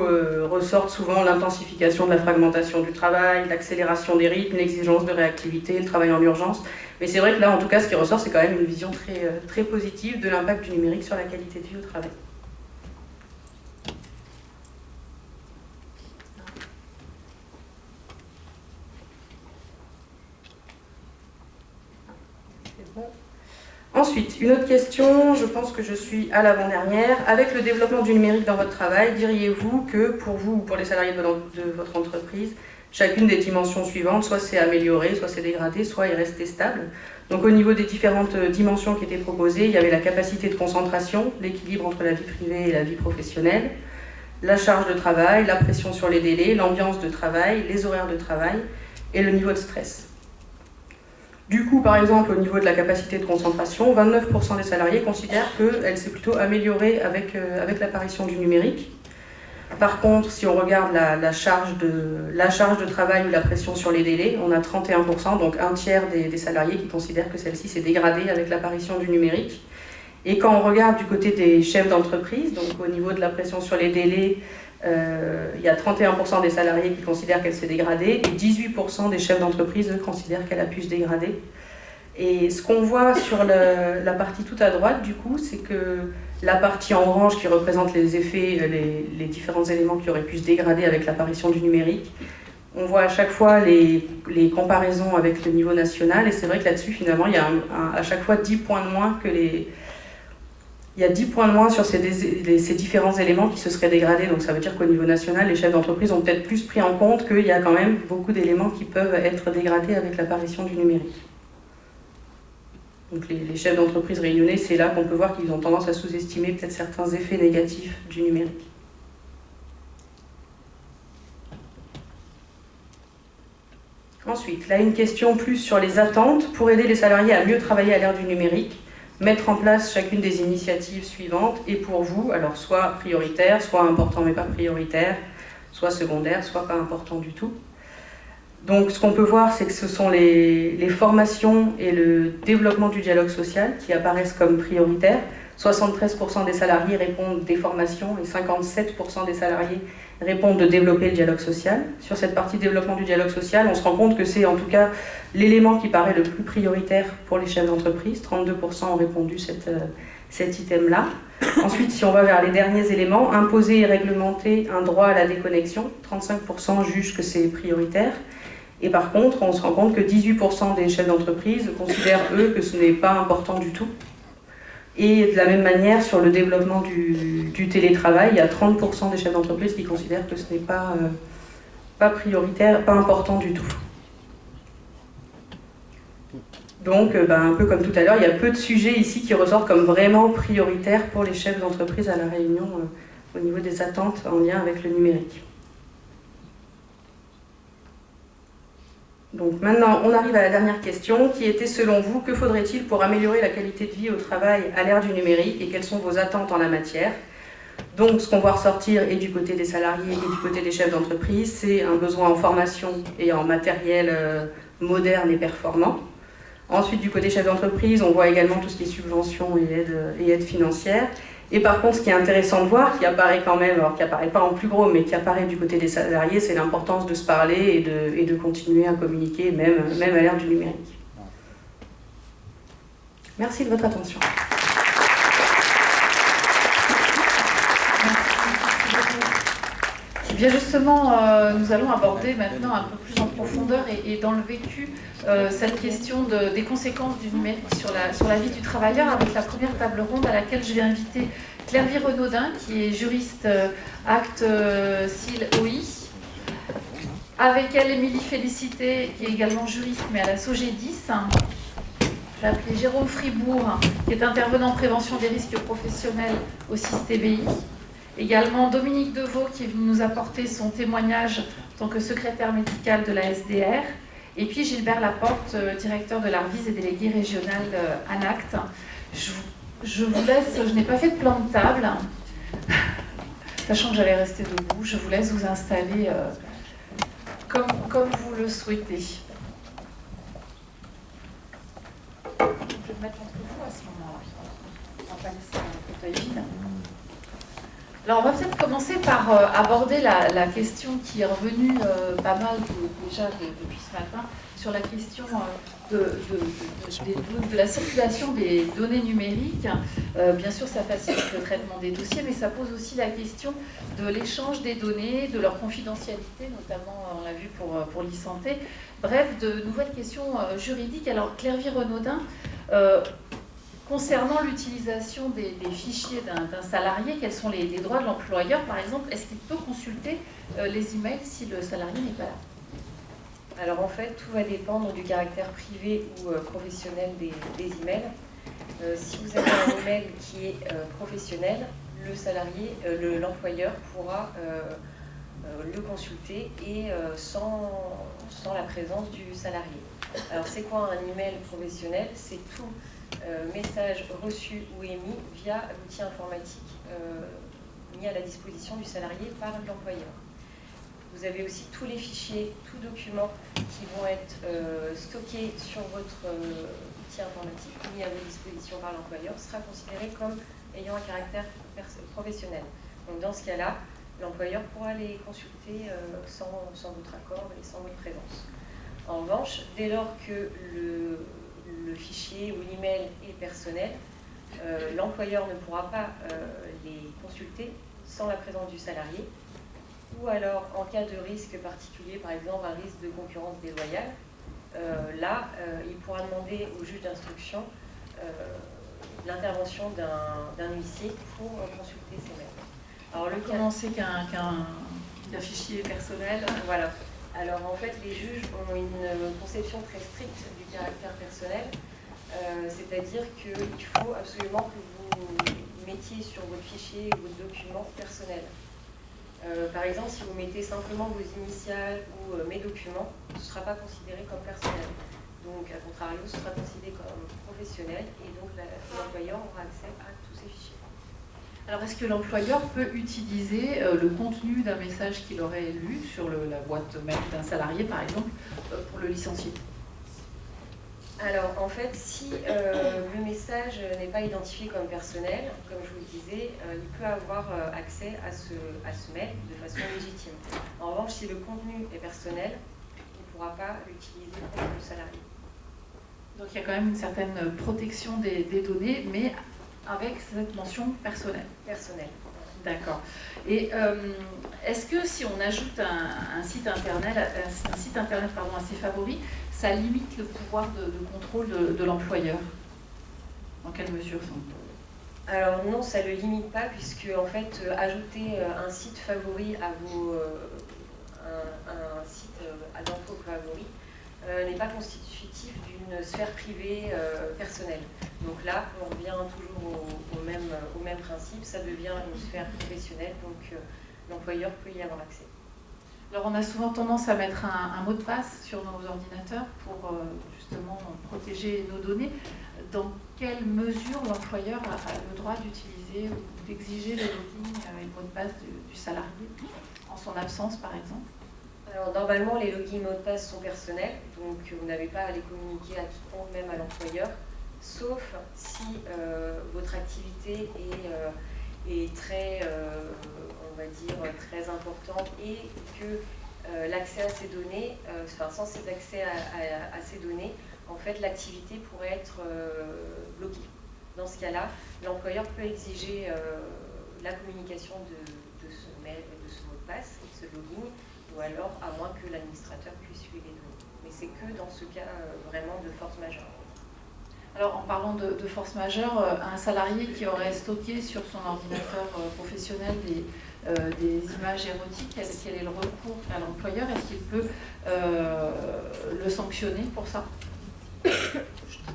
ressortent souvent l'intensification de la fragmentation du travail, l'accélération des rythmes, l'exigence de réactivité, le travail en urgence. Mais c'est vrai que là, en tout cas, ce qui ressort, c'est quand même une vision très positive de l'impact du numérique sur la qualité de vie au travail. Ensuite, une autre question, je pense que je suis à l'avant-dernière. Avec le développement du numérique dans votre travail, diriez-vous que pour vous ou pour les salariés de votre entreprise, chacune des dimensions suivantes, soit c'est amélioré, soit c'est dégradé, soit est resté stable? Donc au niveau des différentes dimensions qui étaient proposées, il y avait la capacité de concentration, l'équilibre entre la vie privée et la vie professionnelle, la charge de travail, la pression sur les délais, l'ambiance de travail, les horaires de travail et le niveau de stress. Du coup, par exemple, au niveau de la capacité de concentration, 29% des salariés considèrent qu'elle s'est plutôt améliorée avec l'apparition du numérique. Par contre, si on regarde la charge de travail ou la pression sur les délais, on a 31%, donc un tiers des salariés qui considèrent que celle-ci s'est dégradée avec l'apparition du numérique. Et quand on regarde du côté des chefs d'entreprise, donc au niveau de la pression sur les délais, il y a 31% des salariés qui considèrent qu'elle s'est dégradée et 18% des chefs d'entreprise considèrent qu'elle a pu se dégrader. Et ce qu'on voit sur la partie tout à droite, du coup, c'est que la partie en orange qui représente les effets, les différents éléments qui auraient pu se dégrader avec l'apparition du numérique, on voit à chaque fois les comparaisons avec le niveau national et c'est vrai que là-dessus, finalement, il y a à chaque fois 10 points de moins que Il y a 10 points de moins sur ces différents éléments qui se seraient dégradés. Donc ça veut dire qu'au niveau national, les chefs d'entreprise ont peut-être plus pris en compte qu'il y a quand même beaucoup d'éléments qui peuvent être dégradés avec l'apparition du numérique. Donc les chefs d'entreprise réunionnais, c'est là qu'on peut voir qu'ils ont tendance à sous-estimer peut-être certains effets négatifs du numérique. Ensuite, là une question plus sur les attentes pour aider les salariés à mieux travailler à l'ère du numérique. Mettre en place chacune des initiatives suivantes et pour vous, alors soit prioritaire, soit important mais pas prioritaire, soit secondaire, soit pas important du tout. Donc ce qu'on peut voir, c'est que ce sont les formations et le développement du dialogue social qui apparaissent comme prioritaires. 73% des salariés répondent des formations et 57% des salariés répondent de développer le dialogue social. Sur cette partie développement du dialogue social, on se rend compte que c'est en tout cas l'élément qui paraît le plus prioritaire pour les chefs d'entreprise. 32% ont répondu cet item-là. Ensuite, si on va vers les derniers éléments, imposer et réglementer un droit à la déconnexion, 35% jugent que c'est prioritaire. Et par contre, on se rend compte que 18% des chefs d'entreprise considèrent, eux, que ce n'est pas important du tout. Et de la même manière, sur le développement du télétravail, il y a 30% des chefs d'entreprise qui considèrent que ce n'est pas prioritaire, pas important du tout. Donc, un peu comme tout à l'heure, il y a peu de sujets ici qui ressortent comme vraiment prioritaires pour les chefs d'entreprise à la Réunion au niveau des attentes en lien avec le numérique. Donc maintenant, on arrive à la dernière question qui était, selon vous, que faudrait-il pour améliorer la qualité de vie au travail à l'ère du numérique et quelles sont vos attentes en la matière? Donc ce qu'on voit ressortir et du côté des salariés et du côté des chefs d'entreprise, c'est un besoin en formation et en matériel moderne et performant. Ensuite, du côté chef d'entreprise, on voit également tout ce qui est subventions et aides financières. Et par contre, ce qui est intéressant de voir, qui apparaît quand même, alors qui apparaît pas en plus gros, mais qui apparaît du côté des salariés, c'est l'importance de se parler et de continuer à communiquer, même à l'ère du numérique. Merci de votre attention. Bien justement, nous allons aborder maintenant un peu plus en profondeur et dans le vécu cette question des conséquences du numérique sur la vie du travailleur avec la première table ronde à laquelle je vais inviter Claire-Vie Renaudin qui est juriste Acte SIL OI. Avec elle, Émilie Félicité qui est également juriste mais à la SOGEDIS. J'ai appelé Jérôme Fribourg qui est intervenant en prévention des risques professionnels au CIS-TBI. Également Dominique Deveau qui est venu nous apporter son témoignage en tant que secrétaire médical de la SDR. Et puis Gilbert Laporte, directeur de l'ARVIS et délégué régional ANACT. Je vous laisse, je n'ai pas fait de plan de table, sachant que j'allais rester debout. Je vous laisse vous installer comme vous le souhaitez. Je vais me mettre entre vous à ce moment-là. On va pas laisser un fauteuil vide. Alors on va peut-être commencer par aborder la question qui est revenue pas mal déjà depuis ce matin sur la question de la circulation des données numériques. Bien sûr, ça facilite le traitement des dossiers, mais ça pose aussi la question de l'échange des données, de leur confidentialité, notamment, on l'a vu pour l'e-santé. Bref, de nouvelles questions juridiques. Alors, Claire-Vie Renaudin, concernant l'utilisation des fichiers d'un salarié, quels sont les droits de l'employeur, par exemple? Est-ce qu'il peut consulter les emails si le salarié n'est pas là? Alors en fait, tout va dépendre du caractère privé ou professionnel des emails. Si vous avez un email qui est professionnel, l'employeur pourra le consulter et sans la présence du salarié. Alors c'est quoi un email professionnel? C'est tout message reçu ou émis via l'outil informatique mis à la disposition du salarié par l'employeur. Vous avez aussi tous les fichiers, tous documents qui vont être stockés sur votre outil informatique mis à votre disposition par l'employeur sera considéré comme ayant un caractère professionnel. Donc dans ce cas-là, l'employeur pourra les consulter sans votre accord et sans votre présence. En revanche, dès lors que le fichier ou l'email est personnel, l'employeur ne pourra pas les consulter sans la présence du salarié, ou alors en cas de risque particulier, par exemple un risque de concurrence déloyale, il pourra demander au juge d'instruction l'intervention d'un huissier pour consulter ces mails. Alors comment c'est qu'un fichier personnel? Voilà. Alors en fait, les juges ont une conception très stricte du caractère personnel, c'est-à-dire qu'il faut absolument que vous mettiez sur votre fichier ou votre document personnel. Par exemple, si vous mettez simplement vos initiales ou mes documents, ce ne sera pas considéré comme personnel. Donc, à contrario, ce sera considéré comme professionnel et donc l'employeur aura accès à tous ces fichiers. Alors, est-ce que l'employeur peut utiliser le contenu d'un message qu'il aurait lu sur la boîte mail d'un salarié, par exemple, pour le licencier? Alors, en fait, si le message n'est pas identifié comme personnel, comme je vous le disais, il peut avoir accès à ce mail de façon légitime. En revanche, si le contenu est personnel, il ne pourra pas l'utiliser contre le salarié. Donc, il y a quand même une certaine protection des données, mais avec cette mention personnelle. Personnelle. D'accord. Et est-ce que si on ajoute un site internet à ses favoris, ça limite le pouvoir de contrôle de l'employeur? Dans quelle mesure Alors non, ça ne le limite pas, puisque en fait, ajouter un site favori à un site d'info favori n'est pas constitutif d'une sphère privée personnelle. Donc là, on revient toujours au même principe, ça devient une sphère professionnelle, donc l'employeur peut y avoir accès. Alors on a souvent tendance à mettre un mot de passe sur nos ordinateurs pour justement protéger nos données. Dans quelle mesure l'employeur a le droit d'utiliser ou d'exiger le login et le mot de passe du salarié, en son absence par exemple? Alors normalement, les logins mots de passe sont personnels, donc vous n'avez pas à les communiquer à quiconque, même à l'employeur, sauf si votre activité est très, on va dire, très importante et que l'accès à ces données, sans cet accès à ces données, en fait, l'activité pourrait être bloquée. Dans ce cas-là, l'employeur peut exiger la communication de ce mot de passe, de ce login, ou alors à moins que l'administrateur puisse suivre les données. Mais c'est que dans ce cas vraiment de force majeure. Alors, en parlant de force majeure, un salarié qui aurait stocké sur son ordinateur professionnel des images érotiques, quel est le recours à l'employeur? Est-ce qu'il peut le sanctionner pour ça? Je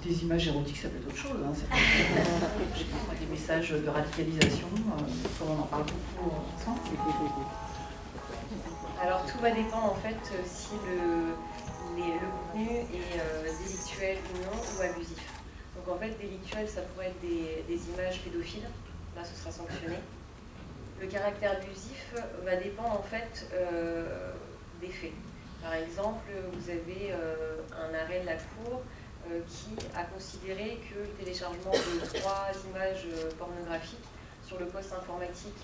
dis des images érotiques, ça peut être autre chose. Hein. Ça peut être, je sais pas, des messages de radicalisation, comme on en parle beaucoup ensemble. Alors, tout va dépendre en fait si le contenu est délictuel ou non, ou abusif. Donc en fait, délictuel, ça pourrait être des images pédophiles, là ce sera sanctionné. Le caractère abusif va dépendre en fait des faits. Par exemple, vous avez un arrêt de la Cour qui a considéré que le téléchargement de 3 images pornographiques sur le poste informatique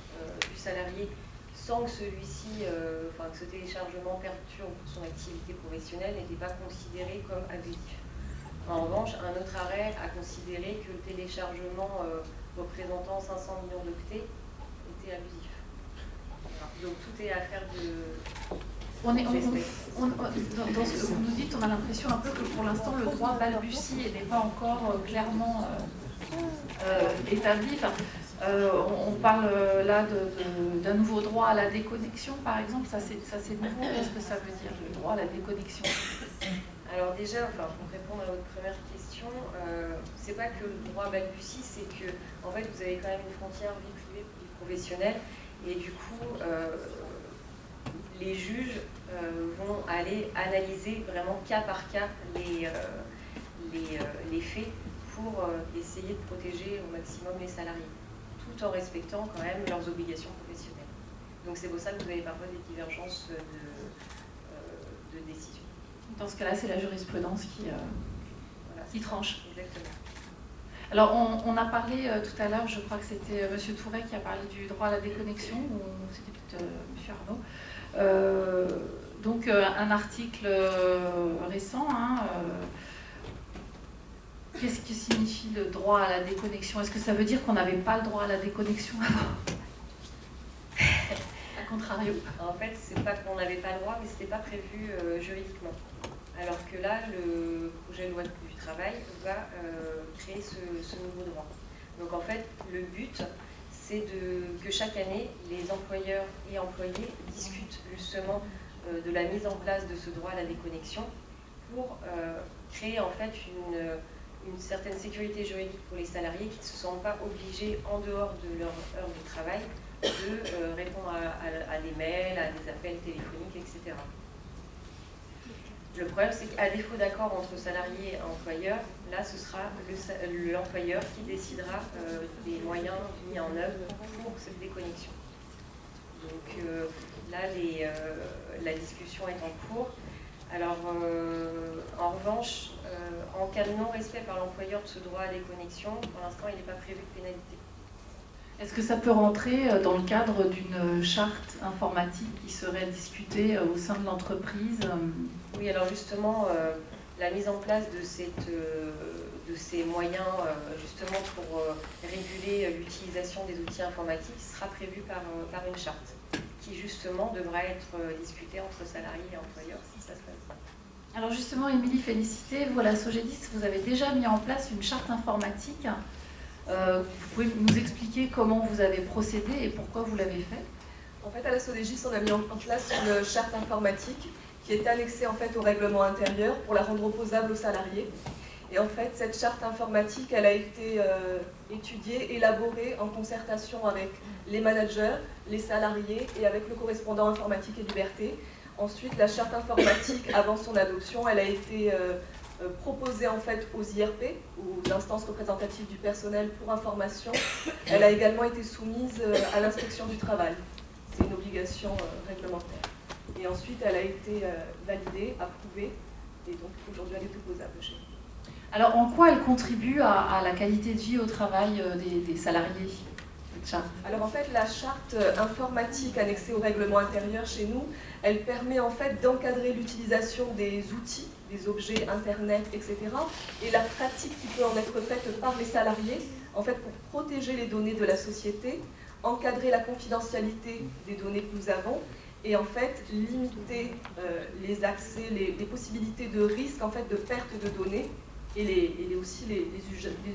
du salarié sans que celui-ci, que ce téléchargement perturbe son activité professionnelle n'était pas considéré comme abusif. En revanche, un autre arrêt a considéré que le téléchargement représentant 500 millions d'octets était abusif. Donc tout est affaire de... Dans ce que vous nous dites, on a l'impression un peu que pour l'instant le droit balbutie et n'est pas encore clairement établi. Enfin, on parle là d'un nouveau droit à la déconnexion, par exemple. Ça c'est nouveau. Qu'est-ce que ça veut dire, le droit à la déconnexion? Alors déjà, pour répondre à votre première question, c'est pas que le droit balbutie, c'est que en fait vous avez quand même une frontière vie privée, vie professionnelle, et du coup les juges vont aller analyser vraiment cas par cas les faits pour essayer de protéger au maximum les salariés, tout en respectant quand même leurs obligations professionnelles. Donc c'est pour ça que vous avez parfois des divergences de décision. Dans ce cas-là, c'est la jurisprudence qui tranche. Exactement. Alors, on a parlé tout à l'heure, je crois que c'était M. Touret qui a parlé du droit à la déconnexion, ou c'était peut-être M. Arnaud. Donc, un article récent. Qu'est-ce que signifie le droit à la déconnexion? Est-ce que ça veut dire qu'on n'avait pas le droit à la déconnexion avant? A contrario. En fait, c'est pas qu'on n'avait pas le droit, mais c'était pas prévu juridiquement. Alors que là, le projet de loi du travail va créer ce nouveau droit. Donc en fait, le but, c'est que chaque année, les employeurs et employés discutent justement de la mise en place de ce droit à la déconnexion pour créer en fait une certaine sécurité juridique pour les salariés qui ne se sentent pas obligés, en dehors de leur heure de travail, de répondre à des mails, à des appels téléphoniques, etc. Le problème, c'est qu'à défaut d'accord entre salariés et employeurs, là, ce sera l'employeur qui décidera des moyens mis en œuvre pour cette déconnexion. Donc là, la discussion est en cours. Alors, en revanche, en cas de non-respect par l'employeur de ce droit à déconnexion, pour l'instant, il n'est pas prévu de pénalité. Est-ce que ça peut rentrer dans le cadre d'une charte informatique qui serait discutée au sein de l'entreprise? Oui, alors justement, la mise en place de ces moyens justement pour réguler l'utilisation des outils informatiques sera prévue par une charte qui justement devra être discutée entre salariés et employeurs si ça se passe bien. Alors justement, Émilie, félicitez, vous à la Sogedis, vous avez déjà mis en place une charte informatique. Vous pouvez nous expliquer comment vous avez procédé et pourquoi vous l'avez fait? En fait, à la Sodegis, on a mis en place une charte informatique qui est annexée en fait au règlement intérieur pour la rendre opposable aux salariés. Et en fait, cette charte informatique, elle a été étudiée, élaborée en concertation avec les managers, les salariés et avec le correspondant informatique et liberté. Ensuite, la charte informatique, avant son adoption, elle a été proposée en fait aux IRP, aux instances représentatives du personnel pour information. Elle a également été soumise à l'inspection du travail. C'est une obligation réglementaire. Et ensuite, elle a été validée, approuvée, et donc aujourd'hui, elle est opposable chez nous. Alors, en quoi elle contribue à la qualité de vie au travail des salariés, cette charte? Alors en fait, la charte informatique annexée au règlement intérieur chez nous, elle permet en fait d'encadrer l'utilisation des outils, des objets Internet, etc. et la pratique qui peut en être faite par les salariés, en fait pour protéger les données de la société, encadrer la confidentialité des données que nous avons et en fait limiter les accès, les possibilités de risque en fait de perte de données et aussi les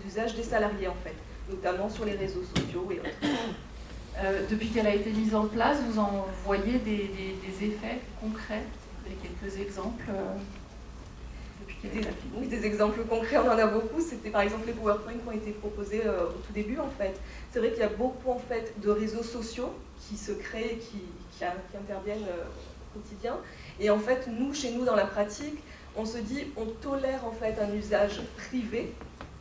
usages des salariés en fait, notamment sur les réseaux sociaux et autres. Depuis qu'elle a été mise en place, vous en voyez des effets concrets? Vous avez quelques exemples depuis qu'elle est appliquée? Oui, des exemples concrets, on en a beaucoup. C'était par exemple les PowerPoint qui ont été proposés au tout début en fait. C'est vrai qu'il y a beaucoup en fait de réseaux sociaux qui se créent, qui interviennent au quotidien. Et en fait, nous, chez nous, dans la pratique, on se dit, on tolère en fait un usage privé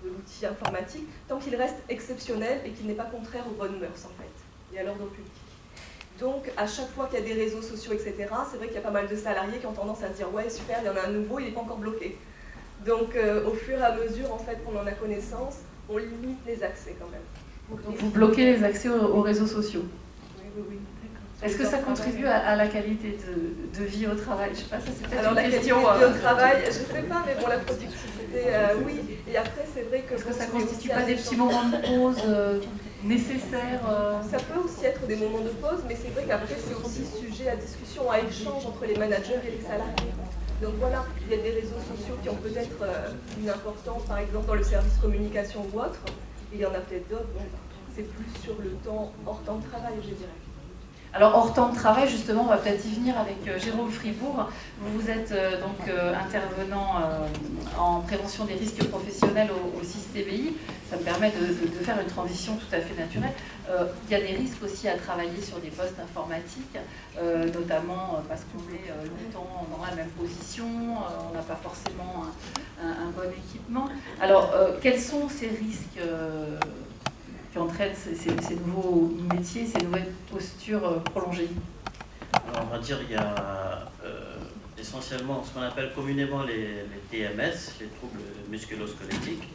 de l'outil informatique tant qu'il reste exceptionnel et qu'il n'est pas contraire aux bonnes mœurs en fait et à l'ordre public. Donc à chaque fois qu'il y a des réseaux sociaux, etc., c'est vrai qu'il y a pas mal de salariés qui ont tendance à dire ouais super, il y en a un nouveau, il n'est pas encore bloqué. Donc au fur et à mesure en fait qu'on en a connaissance, on limite les accès quand même. Donc vous bloquez les accès aux réseaux sociaux? Oui. Est-ce que ça contribue à la qualité de vie au travail? Je sais pas, ça c'est peut-être une question. Alors la qualité de vie au travail, je sais pas, mais bon la productivité, oui. Et après c'est vrai que... Est-ce que ça constitue pas des petits moments de pause nécessaires? Ça peut aussi être des moments de pause, mais c'est vrai qu'après c'est aussi sujet à discussion, à échange entre les managers et les salariés. Donc voilà, il y a des réseaux sociaux qui ont peut-être une importance, par exemple dans le service communication ou autre, et il y en a peut-être d'autres, bon, c'est plus sur le temps, hors temps de travail, je dirais. Alors, hors temps de travail, justement, on va peut-être y venir avec Jérôme Fribourg. Vous êtes intervenant en prévention des risques professionnels au CIS-TBI. Ça me permet de faire une transition tout à fait naturelle. Il y a des risques aussi à travailler sur des postes informatiques, notamment parce qu'on est longtemps dans la même position, on n'a pas forcément un bon équipement. Alors, quels sont ces risques qui entraînent ces nouveaux métiers, ces nouvelles postures prolongées? Alors, on va dire qu'il y a essentiellement ce qu'on appelle communément les TMS, les troubles musculo-squelettiques,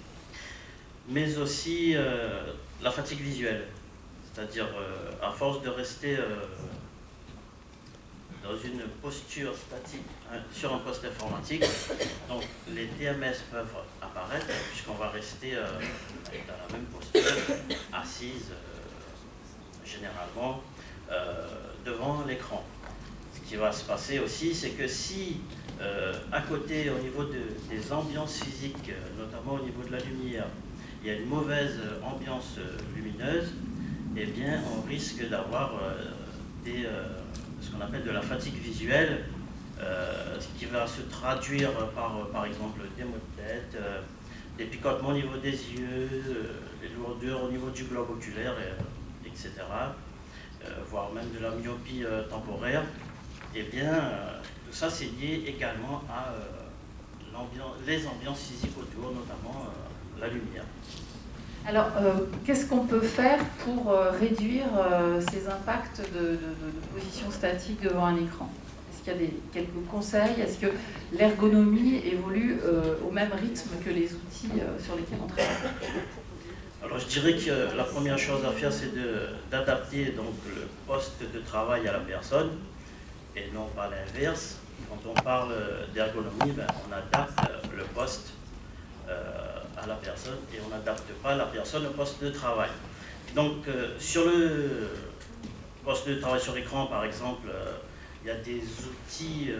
mais aussi la fatigue visuelle. C'est-à-dire, à force de rester dans une posture statique sur un poste informatique, donc les TMS peuvent apparaître puisqu'on va rester dans la même posture, assise généralement devant l'écran. Ce qui va se passer aussi, c'est que si à côté, au niveau des ambiances physiques, notamment au niveau de la lumière, il y a une mauvaise ambiance lumineuse, eh bien on risque d'avoir ce qu'on appelle de la fatigue visuelle, ce qui va se traduire par exemple des maux de tête, des picotements au niveau des yeux, des lourdeurs au niveau du globe oculaire, etc., voire même de la myopie temporaire. Eh bien, tout ça c'est lié également à les ambiances physiques autour, notamment la lumière. Alors, qu'est-ce qu'on peut faire pour réduire ces impacts de position statique devant un écran? Est-ce qu'il y a quelques conseils? Est-ce que l'ergonomie évolue au même rythme que les outils sur lesquels on travaille? Alors, je dirais que la première chose à faire, c'est d'adapter donc le poste de travail à la personne et non pas l'inverse. Quand on parle d'ergonomie, on adapte le poste à la personne et on n'adapte pas la personne au poste de travail. Donc sur le poste de travail sur écran, par exemple, il y a des outils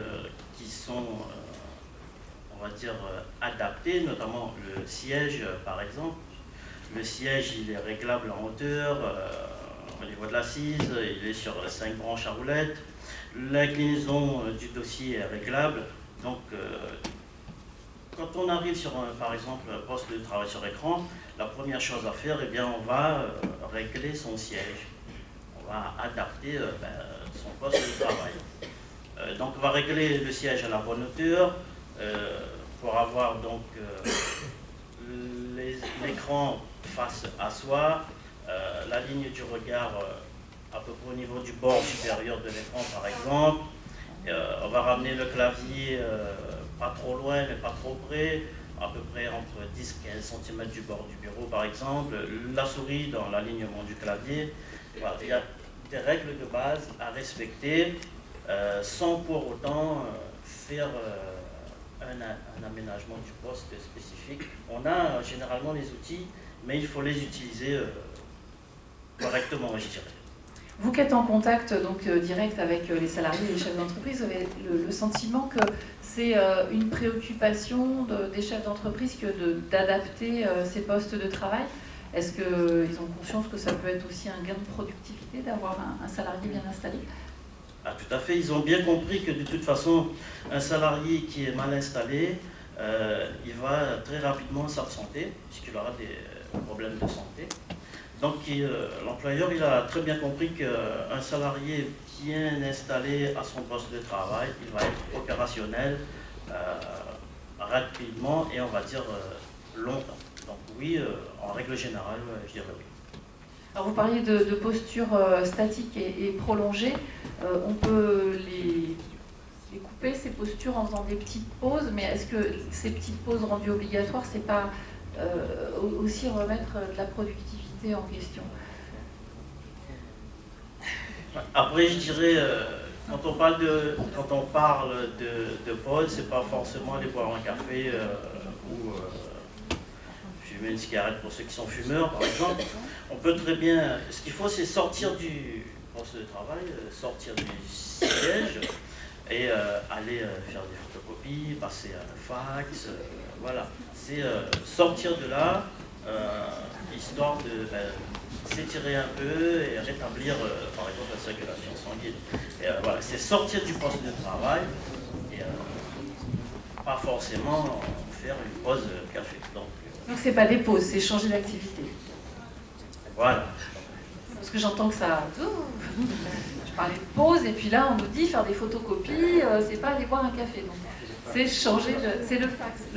qui sont, on va dire, adaptés, notamment le siège, par exemple. Le siège, il est réglable en hauteur, au niveau de l'assise, il est sur 5 branches à roulettes. L'inclinaison du dossier est réglable. Donc, quand on arrive sur, par exemple, un poste de travail sur écran, la première chose à faire, eh bien, on va régler son siège. On va adapter son poste de travail. Donc, on va régler le siège à la bonne hauteur pour avoir donc l'écran face à soi, la ligne du regard à peu près au niveau du bord supérieur de l'écran, par exemple. On va ramener le clavier pas trop loin, mais pas trop près, à peu près entre 10-15 cm du bord du bureau par exemple, la souris dans l'alignement du clavier. Voilà. Il y a des règles de base à respecter sans pour autant faire un aménagement du poste spécifique. On a généralement les outils, mais il faut les utiliser correctement, je dirais. Vous qui êtes en contact donc, direct avec les salariés et les chefs d'entreprise, vous avez le sentiment que c'est une préoccupation des chefs d'entreprise que d'adapter ces postes de travail? Est-ce qu'ils ont conscience que ça peut être aussi un gain de productivité d'avoir un salarié bien installé? Ah, tout à fait, ils ont bien compris que de toute façon, un salarié qui est mal installé, il va très rapidement s'absenter, puisqu'il aura des problèmes de santé. Donc l'employeur il a très bien compris qu'un salarié bien installé à son poste de travail, il va être opérationnel rapidement et on va dire longtemps. Donc oui, en règle générale, je dirais oui. Alors vous parliez de posture statique et prolongée. On peut les couper, ces postures, en faisant des petites pauses, mais est-ce que ces petites pauses rendues obligatoires, c'est pas aussi remettre de la productivité en question? Après, je dirais, quand on parle de pause, c'est pas forcément aller boire un café ou fumer une cigarette pour ceux qui sont fumeurs, par exemple. On peut très bien. Ce qu'il faut, c'est sortir du poste de travail, sortir du siège et aller faire des photocopies, passer à un fax, voilà. C'est sortir de là, histoire de s'étirer un peu et rétablir, par exemple, la circulation sanguine. Et, voilà, c'est sortir du poste de travail et pas forcément faire une pause café. Donc c'est pas des pauses, c'est changer d'activité. Voilà. Parce que j'entends que ça... Je parlais de pause et puis là on nous dit faire des photocopies, c'est pas aller boire un café. Donc c'est changer, c'est le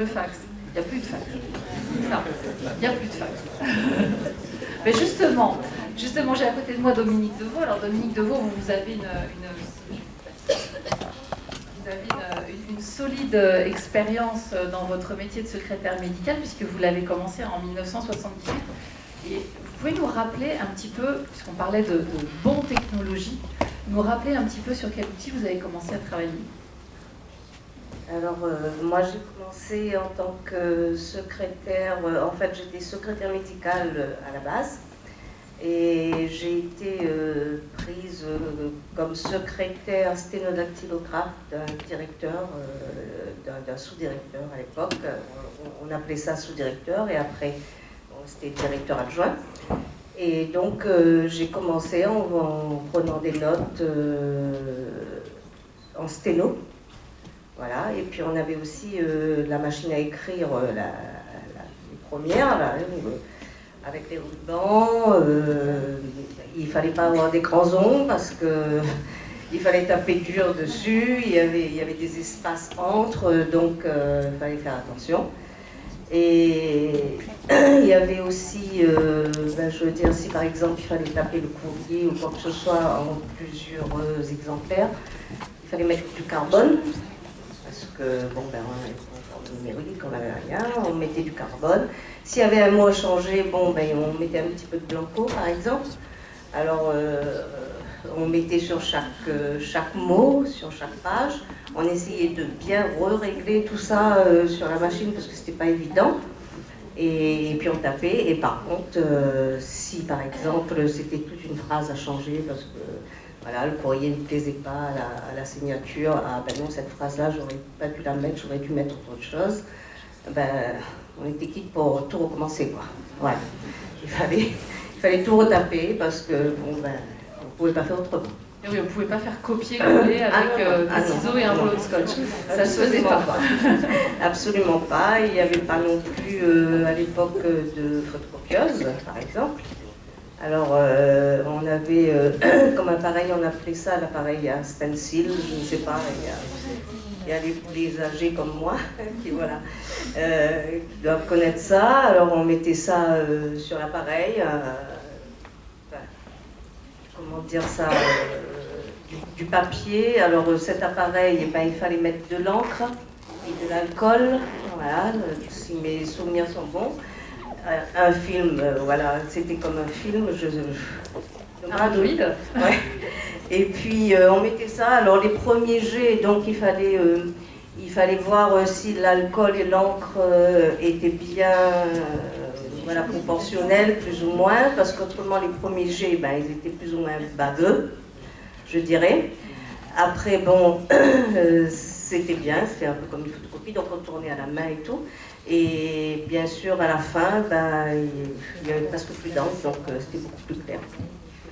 fax. Il n'y a plus de fax. Non, il n'y a plus de fax. Mais justement, j'ai à côté de moi Dominique Deveau. Alors Dominique Deveau, vous avez une solide expérience dans votre métier de secrétaire médical puisque vous l'avez commencé en 1978. Et vous pouvez nous rappeler un petit peu, puisqu'on parlait de bonnes technologies, nous rappeler un petit peu sur quel outil vous avez commencé à travailler? Alors, moi, j'ai commencé en tant que secrétaire, en fait, j'étais secrétaire médicale à la base, et j'ai été prise comme secrétaire sténodactylographe d'un directeur, d'un sous-directeur à l'époque. On appelait ça sous-directeur, et après, c'était directeur adjoint. Et donc, j'ai commencé en prenant des notes en sténo. Voilà, et puis on avait aussi la machine à écrire, les premières, là, avec les rubans. Il ne fallait pas avoir des grands ongles parce qu'il fallait taper dur dessus, il y avait des espaces entre, donc il fallait faire attention. Et il y avait aussi, je veux dire, si par exemple il fallait taper le courrier ou quoi que ce soit en plusieurs exemplaires, il fallait mettre du carbone. Parce que, bon, en numérique, on n'avait rien, on mettait du carbone. S'il y avait un mot à changer, bon, on mettait un petit peu de blanco, par exemple. Alors, on mettait sur chaque mot, sur chaque page. On essayait de bien régler tout ça sur la machine, parce que c'était pas évident. Et puis on tapait, et par contre, si, par exemple, c'était toute une phrase à changer, parce que voilà, le courrier ne plaisait pas à la signature. Ah ben non, cette phrase-là, j'aurais pas dû la mettre, j'aurais dû mettre autre chose. On était quitte pour tout recommencer, quoi. Voilà. Il fallait tout retaper parce que, on ne pouvait pas faire autrement. Et oui, on ne pouvait pas faire copier-coller avec des ciseaux et un rouleau de scotch. Ça se faisait pas. Absolument pas. Il n'y avait pas non plus, à l'époque, de photocopieuse, par exemple. Alors, on avait comme appareil, on appelait ça l'appareil à stencil, je ne sais pas, il y a les âgés comme moi qui doivent connaître ça. Alors, on mettait ça sur l'appareil, comment dire ça, du du papier. Alors cet appareil, eh ben, il fallait mettre de l'encre et de l'alcool, voilà, si mes souvenirs sont bons. Un film, voilà, c'était comme un film. Android. Ouais. Et puis on mettait ça, alors les premiers jets, donc il fallait voir si l'alcool et l'encre étaient bien voilà, proportionnels, plus ou moins, parce qu'autrement les premiers jets, ben, ils étaient plus ou moins baveux, je dirais. Après, bon, c'était bien, c'était un peu comme une photocopie, donc on tournait à la main et tout. Et bien sûr, à la fin, ben, il n'y avait presque plus d'encre, donc c'était beaucoup plus clair.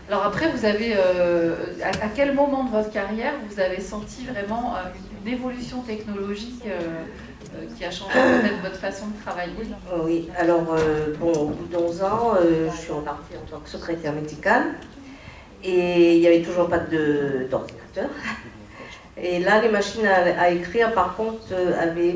Alors après, vous avez, à quel moment de votre carrière vous avez senti vraiment une évolution technologique qui a changé peut-être votre façon de travailler? Oui, alors bon, au bout d'11 ans, je suis repartie en tant que secrétaire médicale et il n'y avait toujours pas d'ordinateur. Et là, les machines à écrire, par contre, avaient